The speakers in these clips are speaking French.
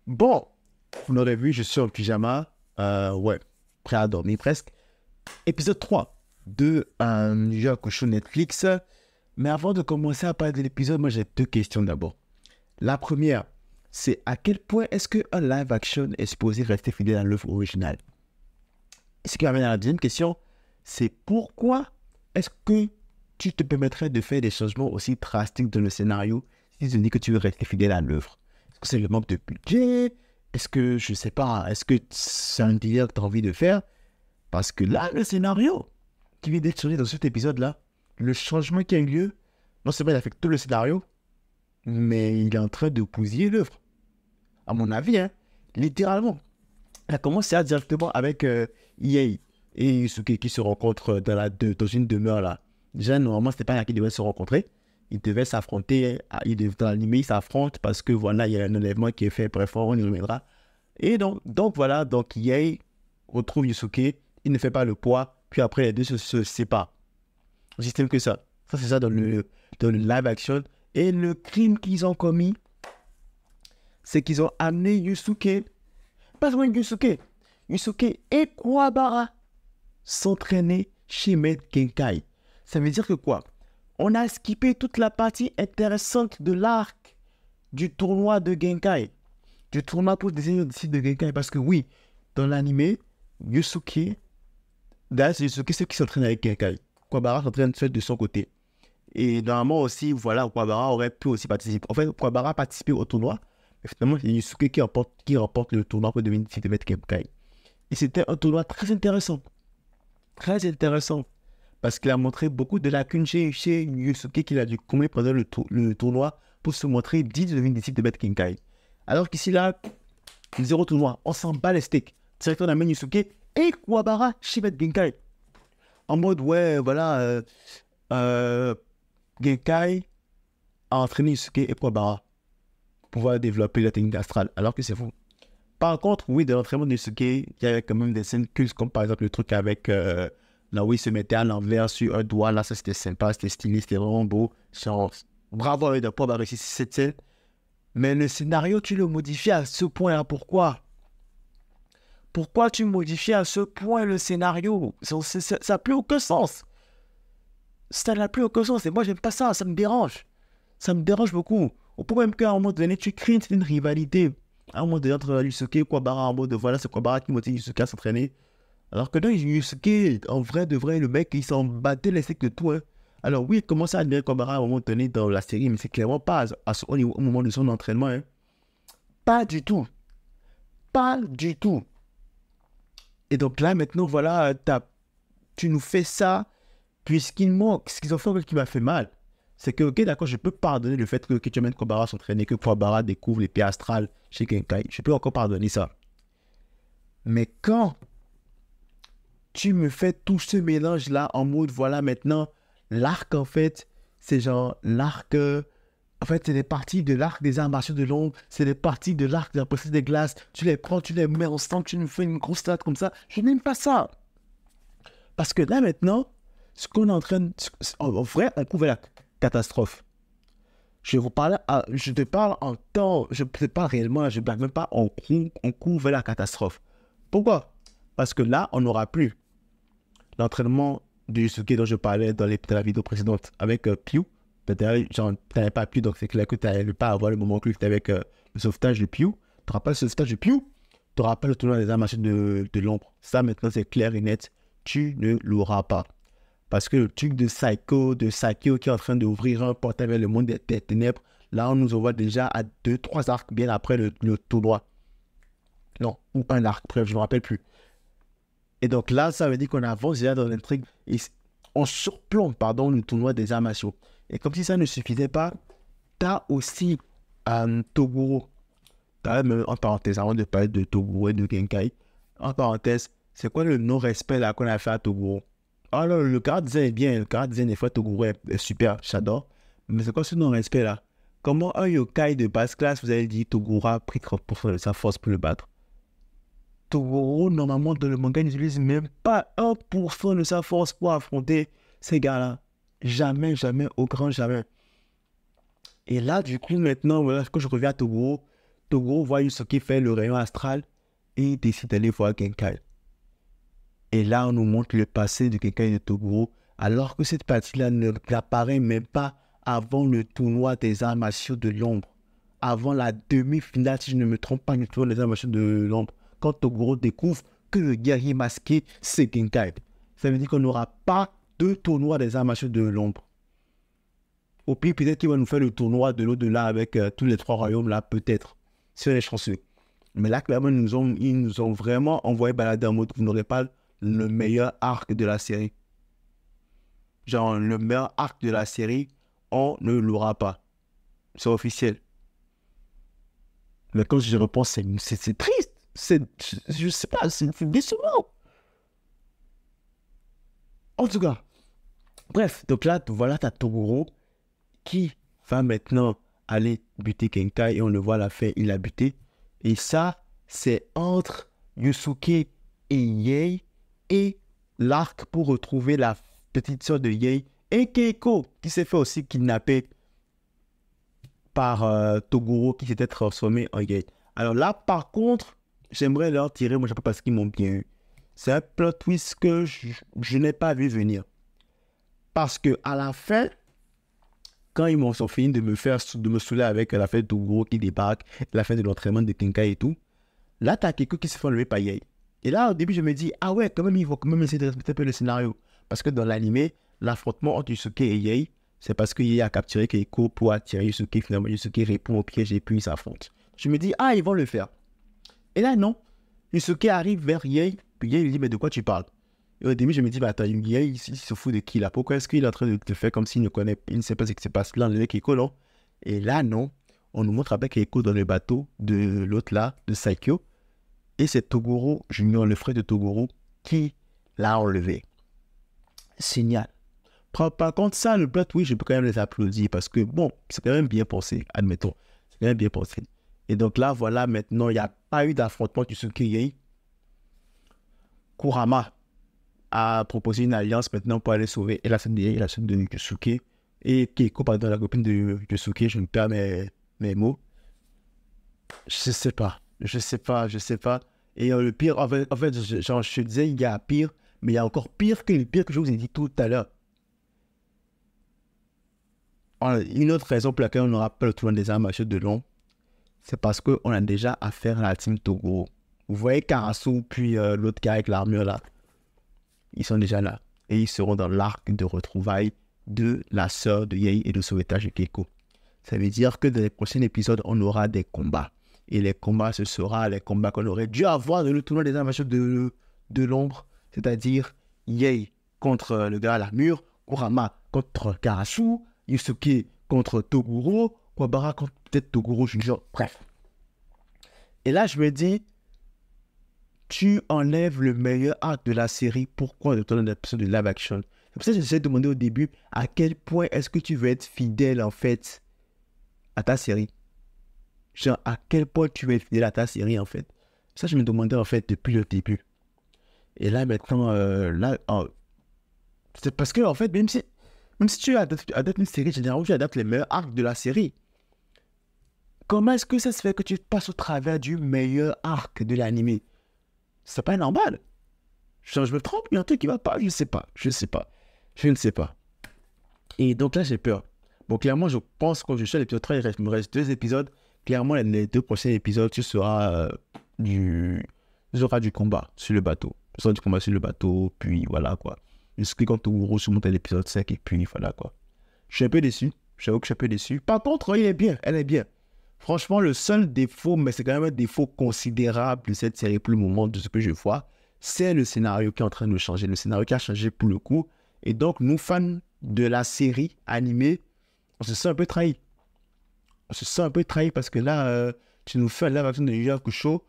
Bon, vous l'aurez vu, je suis en pyjama. Ouais, prêt à dormir presque. Épisode 3 de un jeu à cochon Netflix. Mais avant de commencer à parler de l'épisode, moi j'ai deux questions d'abord. La première, c'est à quel point est-ce qu'un live action est supposé rester fidèle à l'œuvre originale? Ce qui m'amène à la deuxième question, c'est pourquoi est-ce que tu te permettrais de faire des changements aussi drastiques dans le scénario si tu dis que tu veux rester fidèle à l'œuvre? Est-ce que c'est le manque de budget? Est-ce que, je sais pas, est-ce que c'est un délire que tu as envie de faire? Parce que là, le scénario qui vient d'être changé dans cet épisode-là, le changement qui a eu lieu, non seulement il affecte tout le scénario, mais il est en train de bousiller l'œuvre. À mon avis, hein, littéralement. Elle a commencé directement avec EA et Yusuke qui se rencontrent dans une demeure là. Déjà, normalement, c'était pas là qu'ils devaient se rencontrer. Ils devaient s'affronter. Dans l'anime, ils s'affrontent parce que voilà, il y a un enlèvement qui est fait. Bref, on y reviendra. Et donc voilà, donc EA retrouve Yusuke. Il ne fait pas le poids. Puis après, les deux se séparent. Aussi simple que ça. Ça, c'est ça dans le live action. Et le crime qu'ils ont commis, c'est qu'ils ont amené Yusuke. Pas seulement Yusuke et Kuwabara s'entraîner chez Maître Genkai. Ça veut dire que quoi? On a skippé toute la partie intéressante de l'arc du tournoi de Genkai. Du tournoi pour désigner le site de Genkai. Parce que oui, dans l'anime, Yusuke, d'ailleurs c'est Yusuke ceux qui s'entraînent avec Genkai. Kuwabara s'entraîne seul de son côté. Et normalement aussi, voilà, Kuwabara aurait pu aussi participer. En fait, Kuwabara a participé au tournoi. Mais finalement, c'est Yusuke qui remporte le tournoi pour devenir site de Maître Genkai. Et c'était un tournoi très intéressant. Très intéressant. Parce qu'il a montré beaucoup de lacunes chez Yusuke qu'il a dû combler pendant le tournoi pour se montrer digne de devenir disciple de Maître Genkai. Alors qu'ici, là, zéro tournoi. On s'en bat les steaks. Directement, on amène Yusuke et Kuwabara chez Maître Genkai. En mode, ouais, voilà, Genkai a entraîné Yusuke et Kuwabara pour pouvoir développer la technique astrale. Alors que c'est faux. Par contre, oui, de l'entraînement de Yusuke, il y avait quand même des scènes cultes, comme par exemple le truc avec là où il se mettait à l'envers sur un doigt. Là, ça c'était sympa, c'était stylé, c'était vraiment beau. Genre, bravo à eux de pas avoir réussi cette scène. Mais le scénario, tu le modifies à ce point-là. Pourquoi? Pourquoi tu modifies à ce point le scénario? Ça n'a plus aucun sens. Ça n'a plus aucun sens. Et moi, j'aime pas ça. Ça me dérange. Ça me dérange beaucoup. Au point même qu'à un moment donné, tu crées une rivalité. À un moment donné, entre Yusuke et Kuwabara, en mode de voilà, c'est Kuwabara qui motive Yusuke à s'entraîner. Alors que non, Yusuke, en vrai, de vrai, le mec, il s'en battait les steaks de tout. Hein. Alors oui, il commençait à admirer Kuwabara à un moment donné dans la série, mais c'est clairement pas au moment de son entraînement. Hein. Pas du tout. Pas du tout. Et donc là, maintenant, voilà, tu nous fais ça, puisqu'il manque. Ce qu'ils ont fait qui m'a fait mal, c'est que, ok, d'accord, je peux pardonner le fait que tu amènes Kuwabara s'entraîner, que Kuwabara découvre l'épée astrale chez Genkai. Je peux encore pardonner ça. Mais quand tu me fais tout ce mélange-là en mode, voilà, maintenant, l'arc, en fait, c'est genre l'arc... en fait, c'est des parties de l'arc des arts martiaux de l'ombre, c'est des parties de l'arc de la processus des glaces. Tu les prends, tu les mets ensemble, tu nous fais une grosse stade comme ça. Je n'aime pas ça. Parce que là, maintenant, ce qu'on est en train de... En vrai, on couvre la catastrophe. Je te parle en temps, je ne sais pas réellement, je ne blague même pas, on couvre la catastrophe. Pourquoi? Parce que là, on n'aura plus l'entraînement de Yusuke dont je parlais dans la vidéo précédente avec Piu. Peut-être, genre, tu n'avais pas Piu, donc c'est clair que tu n'allais pas avoir le moment que tu avec le sauvetage de Piu. Tu n'auras pas le sauvetage de Piu, tu n'auras pas le tournoi des arts martiaux de l'ombre. Ça, maintenant, c'est clair et net. Tu ne l'auras pas. Parce que le truc de Sakio qui est en train d'ouvrir un portail vers le monde des ténèbres, là, on nous envoie déjà à 2-3 arcs bien après le tournoi. Non, ou un arc, bref, je ne me rappelle plus. Et donc là, ça veut dire qu'on avance déjà dans l'intrigue. On surplombe, pardon, le tournoi des arts martiaux. Et comme si ça ne suffisait pas, t'as aussi Toguro. T'as même, en parenthèse, avant de parler de Toguro et de Genkai, en parenthèse, c'est quoi le non-respect là qu'on a fait à Toguro? Alors, le character design est bien, le character design des fois, Toguro est super, j'adore. Mais c'est quoi ce non-respect là? Comment un yokai de basse classe, vous avez dit, Toguro a pris 30% de sa force pour le battre? Toguro, normalement, dans le manga, n'utilise même pas 1% de sa force pour affronter ces gars-là. Jamais, jamais, au grand jamais. Et là, du coup, maintenant, voilà, quand je reviens à Toguro, Toguro voit Yusuke faire le rayon astral et il décide d'aller voir Genkai. Et là, on nous montre le passé de Genkai et de Toguro, alors que cette partie-là n'apparaît même pas avant le tournoi des arts martiaux de l'ombre. Avant la demi-finale, si je ne me trompe pas, du tournoi des arts martiaux de l'ombre. Quand Toguro découvre que le guerrier masqué, c'est Genkai. Ça veut dire qu'on n'aura pas de tournoi des arts martiaux de l'ombre. Au pire, peut-être qu'il va nous faire le tournoi de l'au-delà avec tous les 3 royaumes là, peut-être. Si on est chanceux. Mais là, clairement, ils nous ont vraiment envoyé balader en mode vous n'aurez pas le meilleur arc de la série. Genre, le meilleur arc de la série, on ne l'aura pas. C'est officiel. Mais quand je repense, c'est triste. Je sais pas, c'est décevant. En tout cas, bref, donc là, voilà, t'as Toguro qui va maintenant aller buter Genkai et on le voit à la fin, il a buté. Et ça, c'est entre Yusuke et Yei et l'arc pour retrouver la petite sœur de Yei et Keiko qui s'est fait aussi kidnapper par Toguro qui s'était transformé en Yei. Alors là, par contre, j'aimerais leur tirer, moi je sais pas parce qu'ils m'ont bien eu. C'est un plot twist que je n'ai pas vu venir. Parce que à la fin, quand ils m'ont fini de me saouler avec la fête de Toguro qui débarque, la fin de l'entraînement de Genkai et tout, là, t'as quelqu'un qui se fait enlever par Yei. Et là, au début, je me dis, ah ouais, quand même, il faut quand même essayer de respecter un peu le scénario. Parce que dans l'animé, l'affrontement entre Yusuke et Yei, c'est parce que Yei a capturé Keiko pour attirer Yusuke. Finalement, Yusuke répond au piège et puis ils s'affrontent. Je me dis, ah, ils vont le faire. Et là, non. Yusuke arrive vers Yei, puis Yei lui dit, mais de quoi tu parles? Et au début, je me dis, bah attends, Yei, il se fout de qui là? Pourquoi est-ce qu'il est en train de te faire comme s'il ne connaît, il ne sait pas ce qui se passe là, avec Keiko, non? Et là, non. On nous montre avec Keiko dans le bateau de l'autre là, de Saikyo. Et c'est Toguro Junior, le frère de Toguro, qui l'a enlevé. Signal. Par contre, ça, le plot, oui, je peux quand même les applaudir parce que, bon, c'est quand même bien pensé, admettons. C'est quand même bien pensé. Et donc là, voilà, maintenant, il n'y a pas eu d'affrontement du Yusuke. Kurama a proposé une alliance maintenant pour aller sauver la sœur de Yei et la sœur de Yusuke. Et Keiko, pardon, la copine de Yusuke, je me perds mes mots. Je sais pas. Et le pire, en fait genre, je te disais, il y a pire, mais il y a encore pire que le pire que je vous ai dit tout à l'heure. Une autre raison pour laquelle on n'aura pas le tournoi des arts martiaux de long, c'est parce qu'on a déjà affaire à la team Toguro. Vous voyez Karasu, puis l'autre gars avec l'armure là, ils sont déjà là. Et ils seront dans l'arc de retrouvailles de la sœur de Yei et de sauvetage de Keiko. Ça veut dire que dans les prochains épisodes, on aura des combats. Et les combats, ce sera les combats qu'on aurait dû avoir dans le tournoi des arts martiaux de l'ombre. C'est-à-dire Yei contre le gars à l'armure, Kurama contre Karasu, Yusuke contre Toguro, Kuwabara contre peut-être Toguro Junior. Bref. Et là, je me dis, tu enlèves le meilleur arc de la série. Pourquoi de ton épisode de live action? C'est pour ça que j'essaie de demander au début à quel point est-ce que tu veux être fidèle en fait à ta série. Genre, à quel point tu veux être fidèle à ta série, en fait. Ça, je me demandais, en fait, depuis le début. Et là, maintenant, c'est parce que, en fait, même si tu adaptes une série, généralement, tu adaptes les meilleurs arcs de la série. Comment est-ce que ça se fait que tu passes au travers du meilleur arc de l'animé? C'est pas normal. Genre, je me trompe, il y a un truc qui va pas, je ne sais pas. Et donc là, j'ai peur. Bon, clairement, je pense que quand je suis à l'épisode 3, il me reste 2 épisodes. Clairement, les 2 prochains épisodes, ce sera du combat sur le bateau. Ce sera du combat sur le bateau, puis voilà quoi. Jusqu'à quand Toguro se monte à l'épisode 5, et puis voilà quoi. Je suis un peu déçu. J'avoue que je suis un peu déçu. Par contre, elle est bien. Franchement, le seul défaut, mais c'est quand même un défaut considérable de cette série pour le moment, de ce que je vois, c'est le scénario qui est en train de changer. Le scénario qui a changé pour le coup. Et donc, nous, fans de la série animée, on se sent un peu trahi. Parce que là, tu nous fais la version de Yu Yu Hakusho,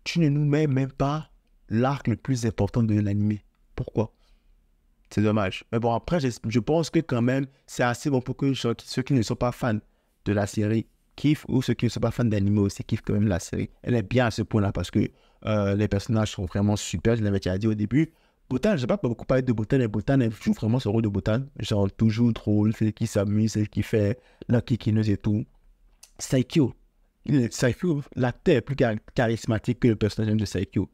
tu ne nous mets même pas l'arc le plus important de l'animé. Pourquoi? C'est dommage. Mais bon, après, je pense que quand même, c'est assez bon pour que ceux qui ne sont pas fans de la série kiffent, ou ceux qui ne sont pas fans d'animé aussi kiffent quand même la série. Elle est bien à ce point-là parce que les personnages sont vraiment super. Je l'avais déjà dit au début. Botan, je n'ai pas beaucoup parlé de Botan, mais Botan, elle joue vraiment son rôle de Botan. Genre, toujours drôle, celle qui s'amuse, celle qui fait la kikineuse et tout. Saikyo, Saikyo, l'acteur est plus charismatique que le personnage de Saikyo.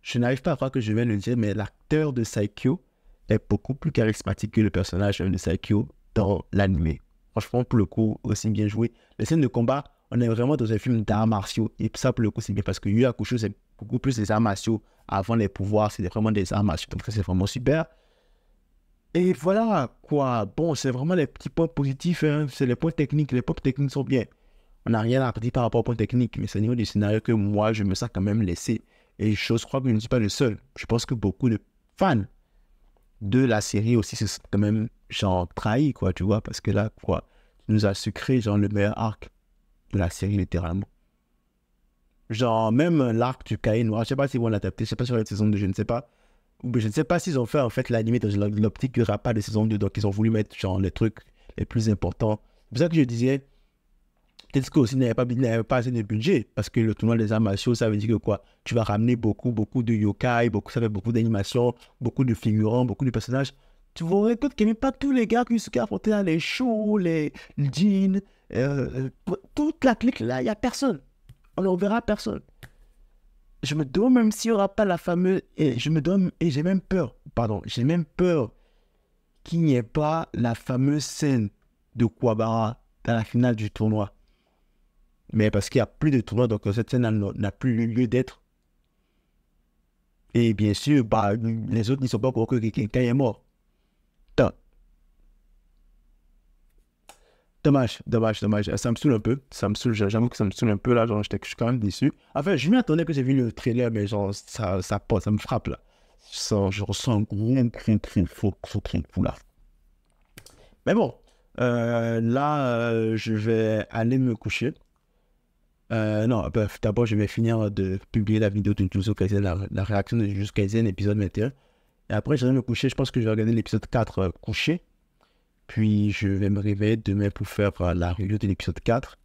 Je n'arrive pas à croire que je viens de le dire, mais l'acteur de Saikyo est beaucoup plus charismatique que le personnage de Saikyo dans l'anime. Franchement, pour le coup, aussi bien joué. Les scènes de combat, on est vraiment dans un film d'arts martiaux. Et ça, pour le coup, c'est bien parce que Yu Hakusho, c'est beaucoup plus des arts martiaux. Avant les pouvoirs, c'était vraiment des arts martiaux. Donc ça, c'est vraiment super. Et voilà, quoi. Bon, c'est vraiment les petits points positifs. Hein. C'est les points techniques. Les points techniques sont bien. On n'a rien à dire par rapport aux points techniques. Mais c'est au niveau du scénario que moi, je me sens quand même laissé. Et je crois que je ne suis pas le seul. Je pense que beaucoup de fans de la série aussi se sont quand même genre trahis, quoi, tu vois. Parce que là, quoi, tu nous as sucré genre le meilleur arc de la série, littéralement. Genre, même l'arc du Cahier Noir, je sais pas s'ils vont l'adapter, je sais pas sur la saison 2, je ne sais pas. Ou je ne sais pas s'ils ont fait en fait l'anime dans l'optique qu'il n'y aura pas de saison 2, donc ils ont voulu mettre genre les trucs les plus importants. C'est pour ça que je disais, peut-être que aussi n'avait pas assez de budget, parce que le tournoi des arts martiaux, ça veut dire que quoi, tu vas ramener beaucoup de yokai, ça fait beaucoup d'animations, beaucoup de figurants, beaucoup de personnages. Tu vous rendez compte qu'il n'y a même pas tous les gars qui se affrontent là, les Shu, les Jin, toute la clique là, il n'y a personne. On ne verra personne. Je me demande même s'il n'y aura pas la fameuse... Et j'ai même peur, qu'il n'y ait pas la fameuse scène de Kuwabara dans la finale du tournoi. Mais parce qu'il n'y a plus de tournoi, donc cette scène n'a plus lieu d'être. Et bien sûr, bah, les autres n'y sont pas pour que quelqu'un est mort. Dommage. Ça me saoule un peu. J'avoue que ça me saoule un peu là. Genre, je suis quand même déçu. Enfin, je m'y attendais que j'ai vu le trailer, mais genre, ça me frappe là. Je ressens un gros fou là. Mais bon, là, je vais aller me coucher. Non, d'abord, je vais finir de publier la vidéo de Jujutsu Kaisen, la réaction de Jujutsu Kaisen, épisode 21. Et après, je vais me coucher. Je pense que je vais regarder l'épisode 4 couché. Puis, je vais me réveiller demain pour faire la review de l'épisode 4.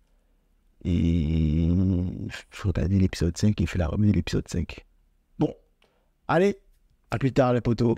Et il faut regarder l'épisode 5 et faire la review de l'épisode 5. Bon, allez, à plus tard les potos.